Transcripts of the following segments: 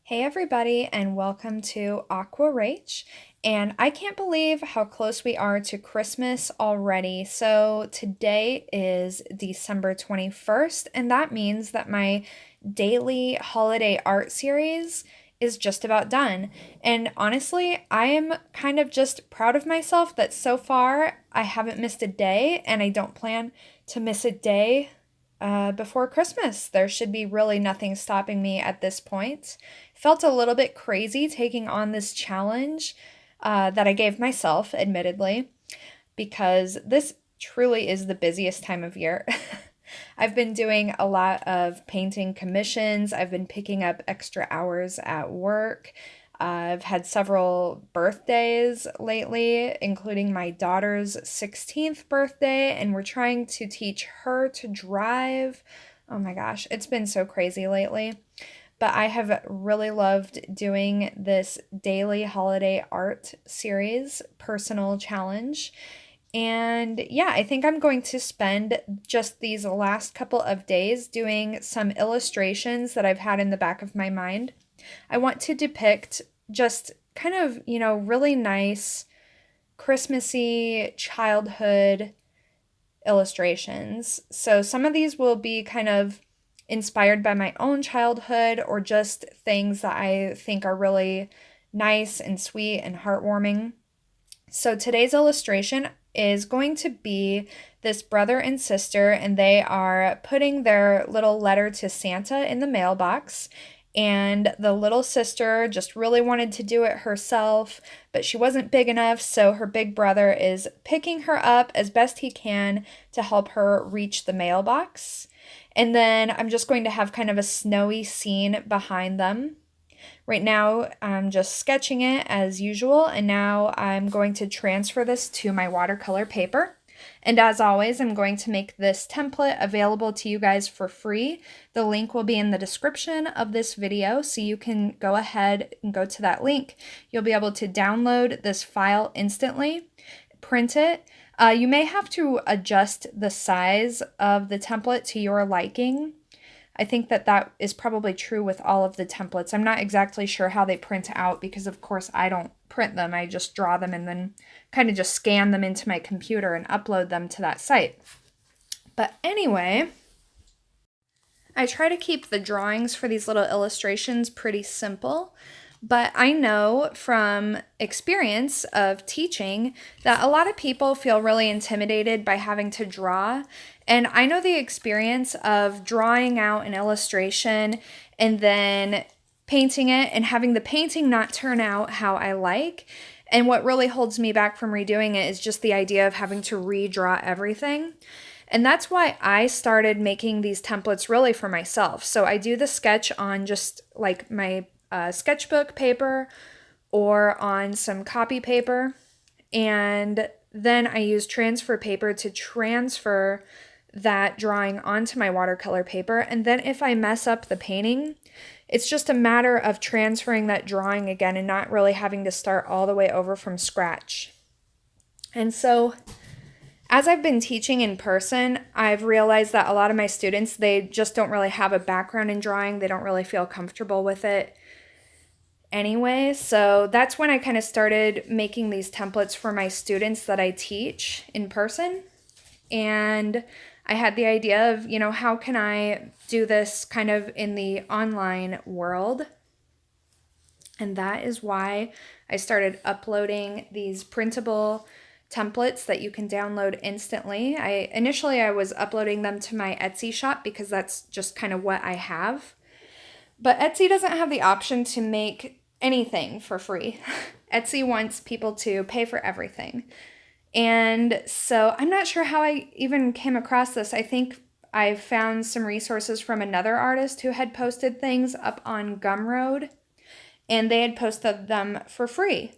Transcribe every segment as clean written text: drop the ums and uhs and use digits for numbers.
Hey everybody, and welcome to RachAquarelle. And I can't believe how close we are to Christmas already. So today is December 21st, and that means that my daily holiday art series is just about done. And honestly, I am kind of just proud of myself that so far I haven't missed a day, and I don't plan to miss a day before Christmas. There should be really nothing stopping me at this point. Felt a little bit crazy taking on this challenge that I gave myself, admittedly, because this truly is the busiest time of year. I've been doing a lot of painting commissions. I've been picking up extra hours at work. I've had several birthdays lately, including my daughter's 16th birthday, and we're trying to teach her to drive. Oh my gosh, it's been so crazy lately. But I have really loved doing this daily holiday art series, personal challenge. And yeah, I think I'm going to spend just these last couple of days doing some illustrations that I've had in the back of my mind. I want to depict just kind of, really nice Christmassy childhood illustrations. So some of these will be kind of inspired by my own childhood or just things that I think are really nice and sweet and heartwarming. So today's illustration is going to be this brother and sister, and they are putting their little letter to Santa in the mailbox. And the little sister just really wanted to do it herself, but she wasn't big enough, so her big brother is picking her up as best he can to help her reach the mailbox. And then I'm just going to have kind of a snowy scene behind them. Right now, I'm just sketching it as usual, and now I'm going to transfer this to my watercolor paper. And as always, I'm going to make this template available to you guys for free. The link will be in the description of this video, so you can go ahead and go to that link. You'll be able to download this file instantly, print it. You may have to adjust the size of the template to your liking. I think that is probably true with all of the templates. I'm not exactly sure how they print out because, of course, I don't print them. I just draw them and then kind of just scan them into my computer and upload them to that site. But anyway, I try to keep the drawings for these little illustrations pretty simple. But I know from experience of teaching that a lot of people feel really intimidated by having to draw. And I know the experience of drawing out an illustration and then painting it and having the painting not turn out how I like. And what really holds me back from redoing it is just the idea of having to redraw everything. And that's why I started making these templates really for myself. So I do the sketch on just like my sketchbook paper or on some copy paper, and then I use transfer paper to transfer that drawing onto my watercolor paper. And then if I mess up the painting, it's just a matter of transferring that drawing again and not really having to start all the way over from scratch. And so as I've been teaching in person, I've realized that a lot of my students, they just don't really have a background in drawing. They don't really feel comfortable with it anyway. So that's when I kind of started making these templates for my students that I teach in person. And I had the idea of, how can I do this kind of in the online world? And that is why I started uploading these printable templates that you can download instantly. Initially I was uploading them to my Etsy shop because that's just kind of what I have. But Etsy doesn't have the option to make anything for free. Etsy wants people to pay for everything. And so I'm not sure how I even came across this. I think I found some resources from another artist who had posted things up on Gumroad, and they had posted them for free.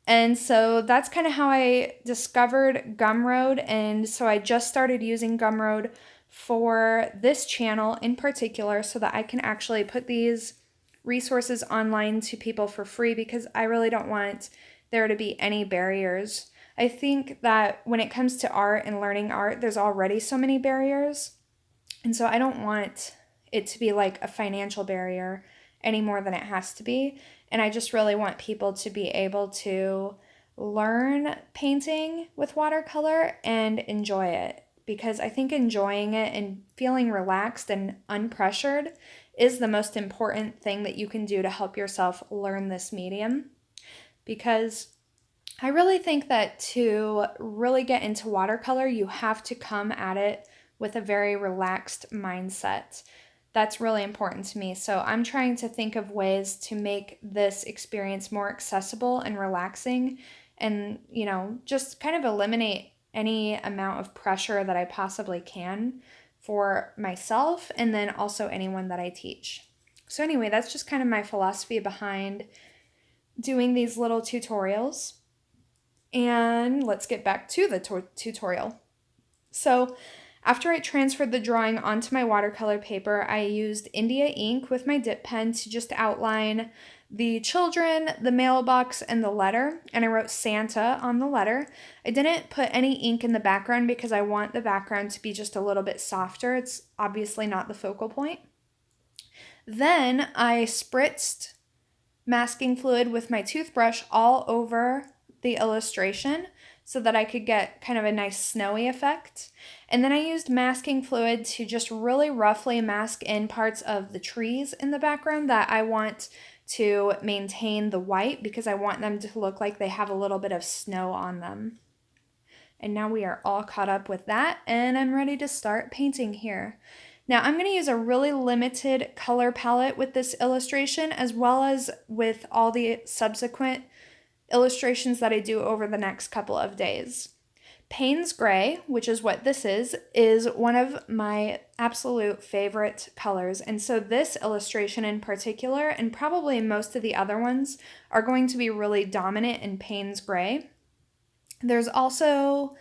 And so that's kind of how I discovered Gumroad. And so I just started using Gumroad for this channel in particular so that I can actually put these resources online to people for free, because I really don't want there to be any barriers. I think that when it comes to art and learning art, there's already so many barriers. And so I don't want it to be like a financial barrier any more than it has to be. And I just really want people to be able to learn painting with watercolor and enjoy it, because I think enjoying it and feeling relaxed and unpressured is the most important thing that you can do to help yourself learn this medium. Because I really think that to really get into watercolor, you have to come at it with a very relaxed mindset. That's really important to me. So I'm trying to think of ways to make this experience more accessible and relaxing, and, just kind of eliminate any amount of pressure that I possibly can for myself and then also anyone that I teach. So anyway, that's just kind of my philosophy behind doing these little tutorials. And let's get back to the tutorial. So after I transferred the drawing onto my watercolor paper, I used India ink with my dip pen to just outline the children, the mailbox, and the letter. And I wrote Santa on the letter. I didn't put any ink in the background because I want the background to be just a little bit softer. It's obviously not the focal point. Then I spritzed masking fluid with my toothbrush all over the illustration so that I could get kind of a nice snowy effect. And then I used masking fluid to just really roughly mask in parts of the trees in the background that I want to maintain the white, because I want them to look like they have a little bit of snow on them. And now we are all caught up with that, and I'm ready to start painting here. Now I'm going to use a really limited color palette with this illustration, as well as with all the subsequent illustrations that I do over the next couple of days. Payne's Gray, which is what this is one of my absolute favorite colors. And so this illustration in particular, and probably most of the other ones, are going to be really dominant in Payne's Gray. There's also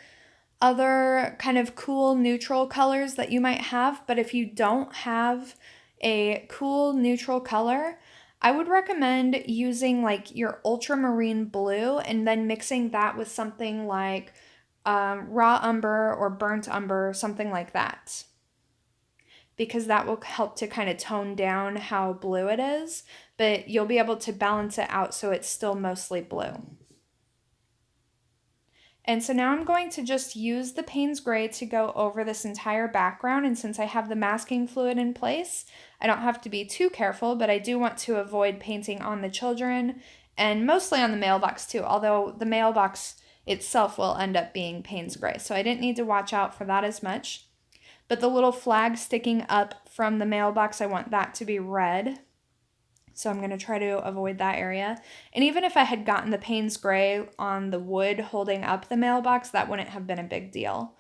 other kind of cool neutral colors that you might have, but if you don't have a cool neutral color, I would recommend using like your ultramarine blue and then mixing that with something like raw umber or burnt umber, something like that, because that will help to kind of tone down how blue it is, but you'll be able to balance it out so it's still mostly blue. And so now I'm going to just use the Payne's Gray to go over this entire background, and since I have the masking fluid in place, I don't have to be too careful, but I do want to avoid painting on the children and mostly on the mailbox too, although the mailbox itself will end up being Payne's Gray, so I didn't need to watch out for that as much. But the little flag sticking up from the mailbox, I want that to be red. So I'm going to try to avoid that area. And even if I had gotten the Payne's Gray on the wood holding up the mailbox, that wouldn't have been a big deal,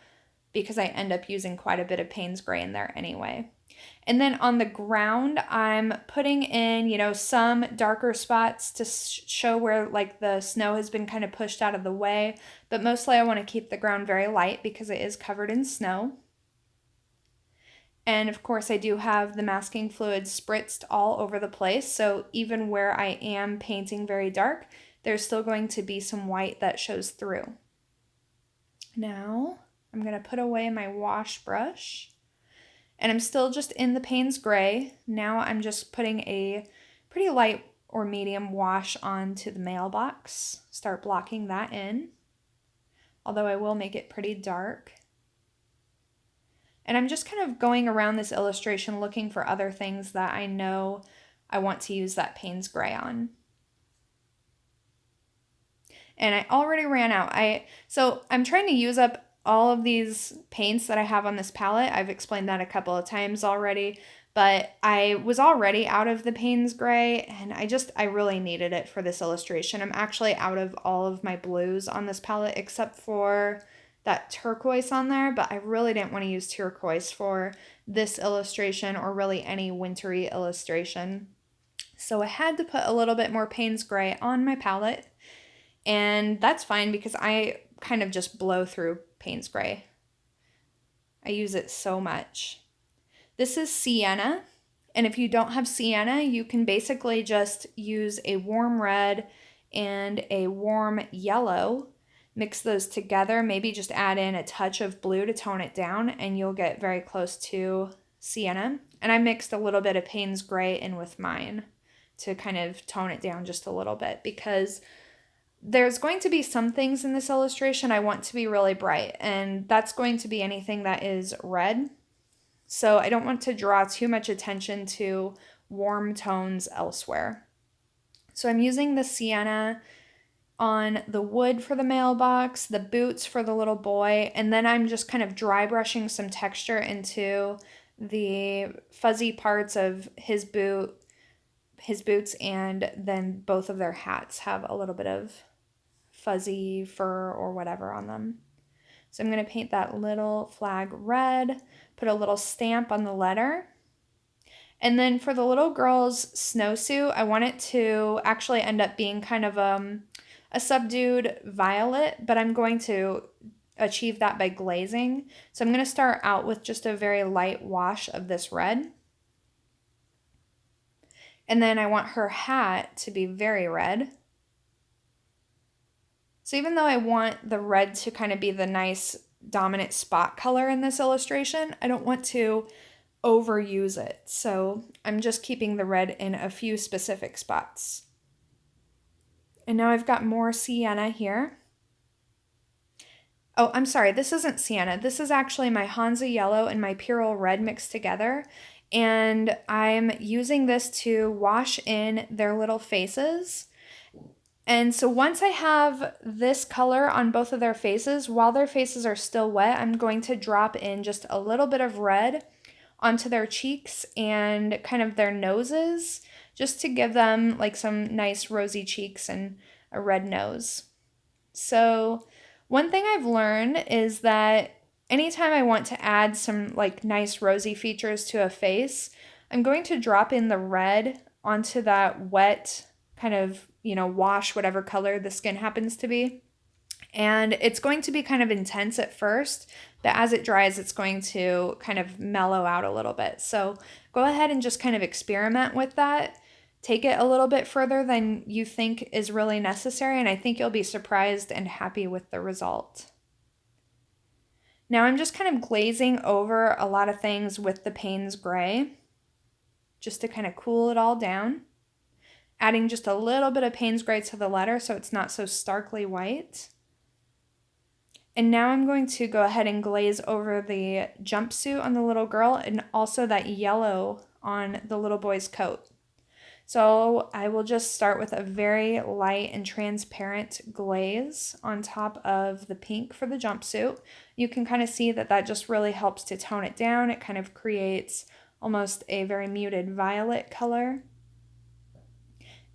because I end up using quite a bit of Payne's Gray in there anyway. And then on the ground, I'm putting in, some darker spots to show where like the snow has been kind of pushed out of the way. But mostly I want to keep the ground very light because it is covered in snow. And of course I do have the masking fluid spritzed all over the place. So even where I am painting very dark, there's still going to be some white that shows through. Now I'm going to put away my wash brush. And I'm still just in the Payne's Gray. Now I'm just putting a pretty light or medium wash onto the mailbox. Start blocking that in, although I will make it pretty dark. And I'm just kind of going around this illustration looking for other things that I know I want to use that Payne's Gray on. And I already ran out. So I'm trying to use up all of these paints that I have on this palette. I've explained that a couple of times already, but I was already out of the Payne's Gray, and I really needed it for this illustration. I'm actually out of all of my blues on this palette except for that turquoise on there, but I really didn't want to use turquoise for this illustration or really any wintry illustration. So I had to put a little bit more Payne's Gray on my palette, and that's fine because I kind of just blow through Payne's Gray. I use it so much. This is sienna, and if you don't have sienna, you can basically just use a warm red and a warm yellow, mix those together, maybe just add in a touch of blue to tone it down, and you'll get very close to sienna. And I mixed a little bit of Payne's Gray in with mine. to kind of tone it down just a little bit, because there's going to be some things in this illustration I want to be really bright, and that's going to be anything that is red. So I don't want to draw too much attention to warm tones elsewhere. So I'm using the sienna on the wood for the mailbox, the boots for the little boy, and then I'm just kind of dry brushing some texture into the fuzzy parts of his boots, and then both of their hats have a little bit of fuzzy fur or whatever on them. So I'm going to paint that little flag red, put a little stamp on the letter. And then for the little girl's snowsuit, I want it to actually end up being kind of a subdued violet, but I'm going to achieve that by glazing. So I'm going to start out with just a very light wash of this red. And then I want her hat to be very red. So even though I want the red to kind of be the nice dominant spot color in this illustration, I don't want to overuse it. So I'm just keeping the red in a few specific spots. And now I've got more sienna here. Oh, I'm sorry, this isn't sienna. This is actually my Hansa yellow and my Pyrrole red mixed together. And I'm using this to wash in their little faces. And so once I have this color on both of their faces, while their faces are still wet, I'm going to drop in just a little bit of red onto their cheeks and kind of their noses, just to give them like some nice rosy cheeks and a red nose. So one thing I've learned is that anytime I want to add some like nice rosy features to a face, I'm going to drop in the red onto that wet kind of, wash whatever color the skin happens to be. And it's going to be kind of intense at first, but as it dries, it's going to kind of mellow out a little bit. So go ahead and just kind of experiment with that. Take it a little bit further than you think is really necessary, and I think you'll be surprised and happy with the result. Now I'm just kind of glazing over a lot of things with the Payne's Gray, just to kind of cool it all down. Adding just a little bit of Payne's Gray to the letter so it's not so starkly white. And now I'm going to go ahead and glaze over the jumpsuit on the little girl and also that yellow on the little boy's coat. So I will just start with a very light and transparent glaze on top of the pink for the jumpsuit. You can kind of see that that just really helps to tone it down. It kind of creates almost a very muted violet color.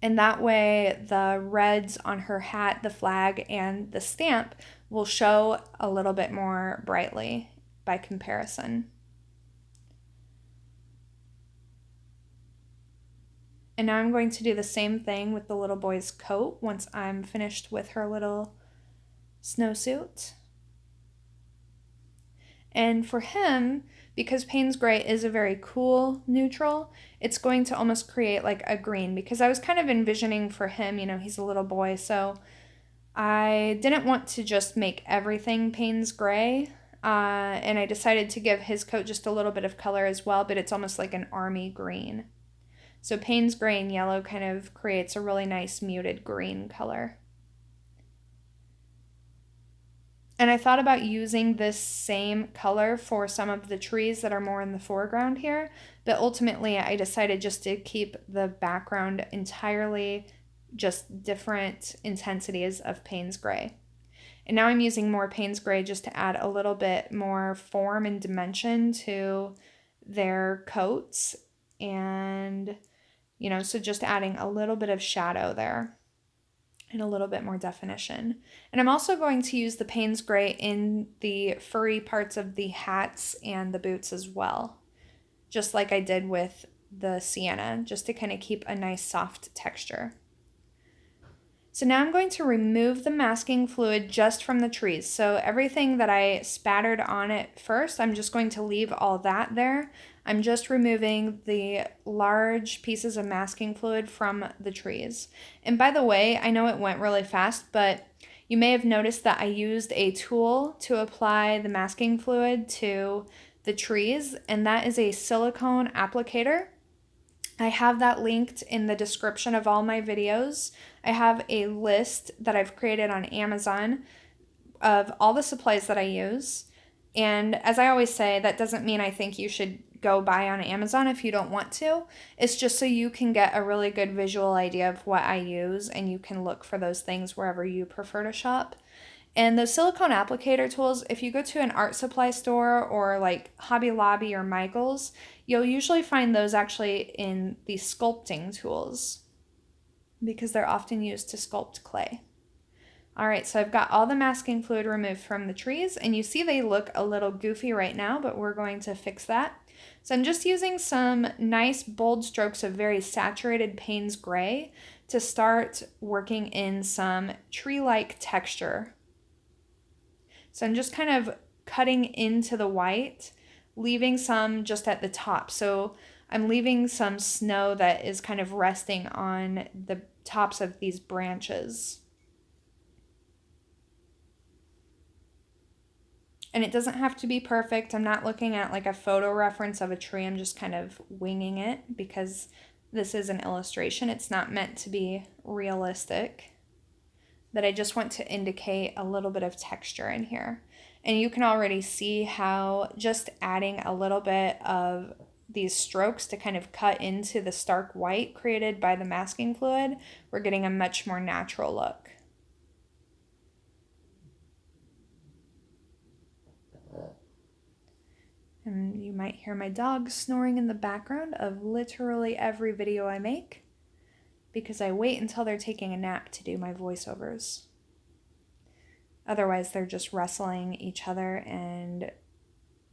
And that way the reds on her hat, the flag, and the stamp will show a little bit more brightly by comparison. And now I'm going to do the same thing with the little boy's coat once I'm finished with her little snowsuit. And for him, because Payne's Gray is a very cool neutral, it's going to almost create like a green, because I was kind of envisioning for him, he's a little boy, so I didn't want to just make everything Payne's Gray, and I decided to give his coat just a little bit of color as well, but it's almost like an army green. So Payne's Gray and yellow kind of creates a really nice muted green color. And I thought about using this same color for some of the trees that are more in the foreground here, but ultimately I decided just to keep the background entirely just different intensities of Payne's Gray. And now I'm using more Payne's Gray just to add a little bit more form and dimension to their coats, and so just adding a little bit of shadow there and a little bit more definition. And I'm also going to use the Payne's Gray in the furry parts of the hats and the boots as well, just like I did with the sienna, just to kind of keep a nice soft texture. So now I'm going to remove the masking fluid just from the trees. So everything that I spattered on it first, I'm just going to leave all that there. I'm just removing the large pieces of masking fluid from the trees. And by the way, I know it went really fast, but you may have noticed that I used a tool to apply the masking fluid to the trees, and that is a silicone applicator. I have that linked in the description of all my videos. I have a list that I've created on Amazon of all the supplies that I use. And as I always say, that doesn't mean I think you should go buy on Amazon if you don't want to. It's just so you can get a really good visual idea of what I use and you can look for those things wherever you prefer to shop. And those silicone applicator tools, if you go to an art supply store or like Hobby Lobby or Michael's, you'll usually find those actually in the sculpting tools because they're often used to sculpt clay. All right, so I've got all the masking fluid removed from the trees, and you see they look a little goofy right now, but we're going to fix that. So I'm just using some nice bold strokes of very saturated Payne's gray to start working in some tree-like texture. So I'm just kind of cutting into the white, leaving some just at the top. So I'm leaving some snow that is kind of resting on the tops of these branches. And it doesn't have to be perfect. I'm not looking at like a photo reference of a tree. I'm just kind of winging it because this is an illustration. It's not meant to be realistic. But I just want to indicate a little bit of texture in here. And you can already see how just adding a little bit of these strokes to kind of cut into the stark white created by the masking fluid, we're getting a much more natural look. And you might hear my dog snoring in the background of literally every video I make because I wait until they're taking a nap to do my voiceovers. Otherwise, they're just wrestling each other and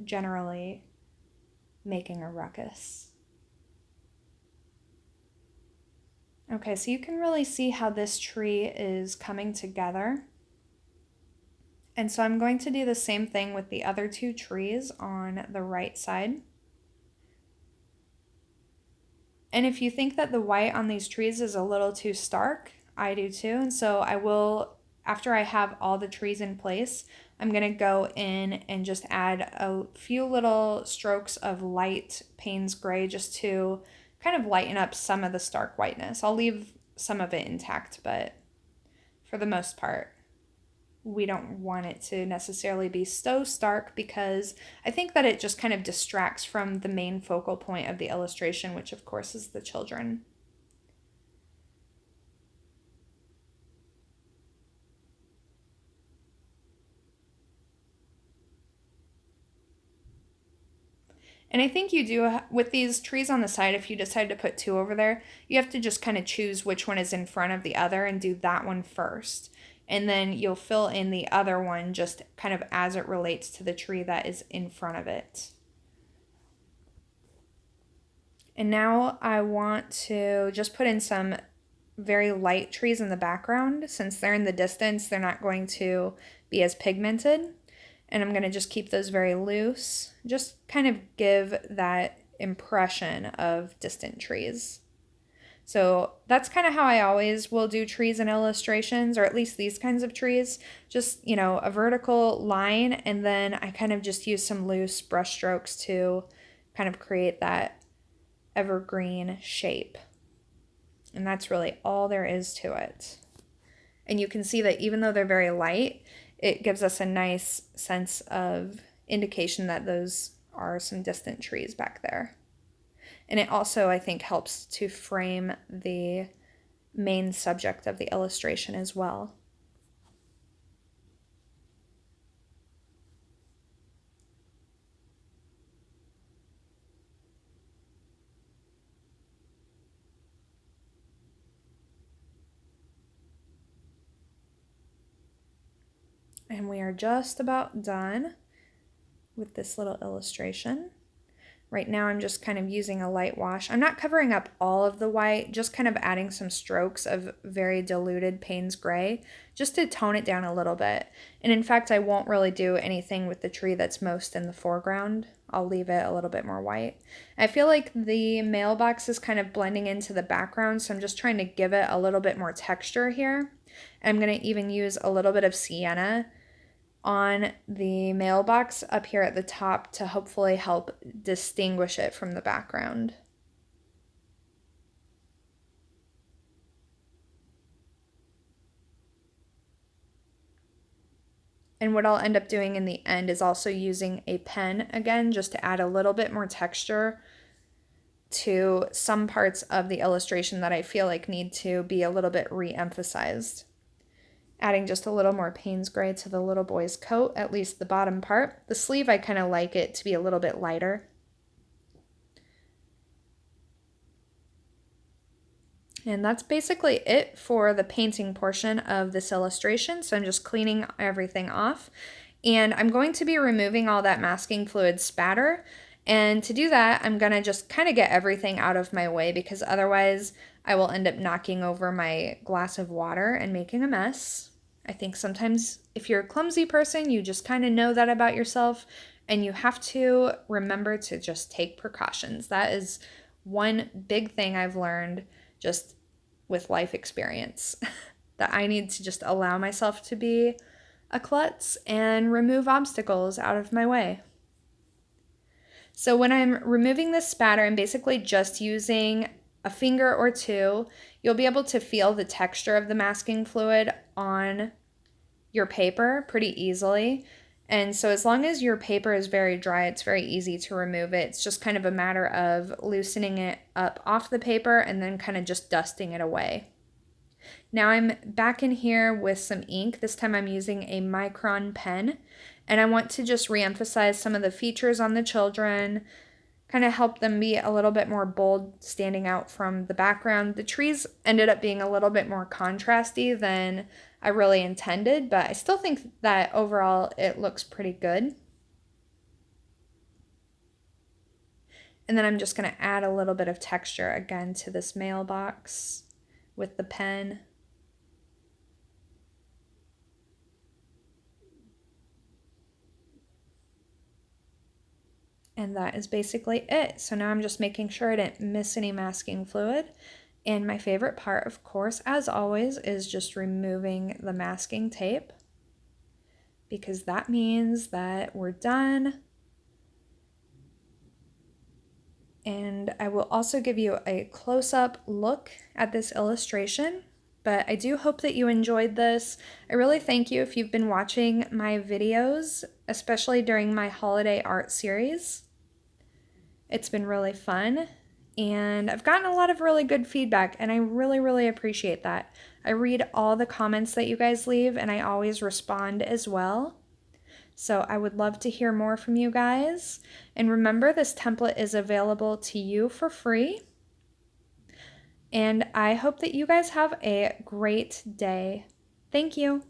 generally making a ruckus. Okay, so you can really see how this tree is coming together. And so I'm going to do the same thing with the other two trees on the right side. And if you think that the white on these trees is a little too stark, I do too. And so I will, after I have all the trees in place, I'm going to go in and just add a few little strokes of light Payne's gray just to kind of lighten up some of the stark whiteness. I'll leave some of it intact, but for the most part, we don't want it to necessarily be so stark because I think that it just kind of distracts from the main focal point of the illustration, which of course is the children. And I think you do, with these trees on the side, if you decide to put two over there, you have to just kind of choose which one is in front of the other and do that one first. And then you'll fill in the other one just kind of as it relates to the tree that is in front of it. And now I want to just put in some very light trees in the background. Since they're in the distance, they're not going to be as pigmented. And I'm going to just keep those very loose, just kind of give that impression of distant trees. So that's kind of how I always will do trees and illustrations, or at least these kinds of trees. Just, you know, a vertical line, and then I kind of just use some loose brush strokes to kind of create that evergreen shape. And that's really all there is to it. And you can see that even though they're very light, it gives us a nice sense of indication that those are some distant trees back there. And it also, I think, helps to frame the main subject of the illustration as well. And we are just about done with this little illustration. Right now I'm just kind of using a light wash. I'm not covering up all of the white, just kind of adding some strokes of very diluted Payne's gray just to tone it down a little bit. And in fact, I won't really do anything with the tree that's most in the foreground. I'll leave it a little bit more white. I feel like the mailbox is kind of blending into the background, so I'm just trying to give it a little bit more texture here. I'm going to even use a little bit of sienna on the mailbox up here at the top to hopefully help distinguish it from the background. And what I'll end up doing in the end is also using a pen again, just to add a little bit more texture to some parts of the illustration that I feel like need to be a little bit re-emphasized. Adding just a little more Payne's gray to the little boy's coat, at least the bottom part. The sleeve, I kind of like it to be a little bit lighter. And that's basically it for the painting portion of this illustration. So I'm just cleaning everything off. And I'm going to be removing all that masking fluid spatter. And to do that, I'm going to just kind of get everything out of my way, because otherwise I will end up knocking over my glass of water and making a mess. I think sometimes if you're a clumsy person, you just kind of know that about yourself, and you have to remember to just take precautions. That is one big thing I've learned just with life experience, that I need to just allow myself to be a klutz and remove obstacles out of my way. So when I'm removing this spatter, I'm basically just using a finger or two. You'll be able to feel the texture of the masking fluid on your paper pretty easily. And so as long as your paper is very dry, it's very easy to remove it. It's just kind of a matter of loosening it up off the paper and then kind of just dusting it away. Now I'm back in here with some ink. This time I'm using a micron pen, and I want to just re-emphasize some of the features on the children, kind of help them be a little bit more bold, standing out from the background. The trees ended up being a little bit more contrasty than I really intended, but I still think that overall it looks pretty good. And then I'm just going to add a little bit of texture again to this mailbox with the pen. And that is basically it. So now I'm just making sure I didn't miss any masking fluid. And my favorite part, of course, as always, is just removing the masking tape, because that means that we're done. And I will also give you a close-up look at this illustration. But I do hope that you enjoyed this. I really thank you if you've been watching my videos, especially during my holiday art series. It's been really fun, and I've gotten a lot of really good feedback, and I really, really appreciate that. I read all the comments that you guys leave, and I always respond as well. So I would love to hear more from you guys. And remember, this template is available to you for free. And I hope that you guys have a great day. Thank you.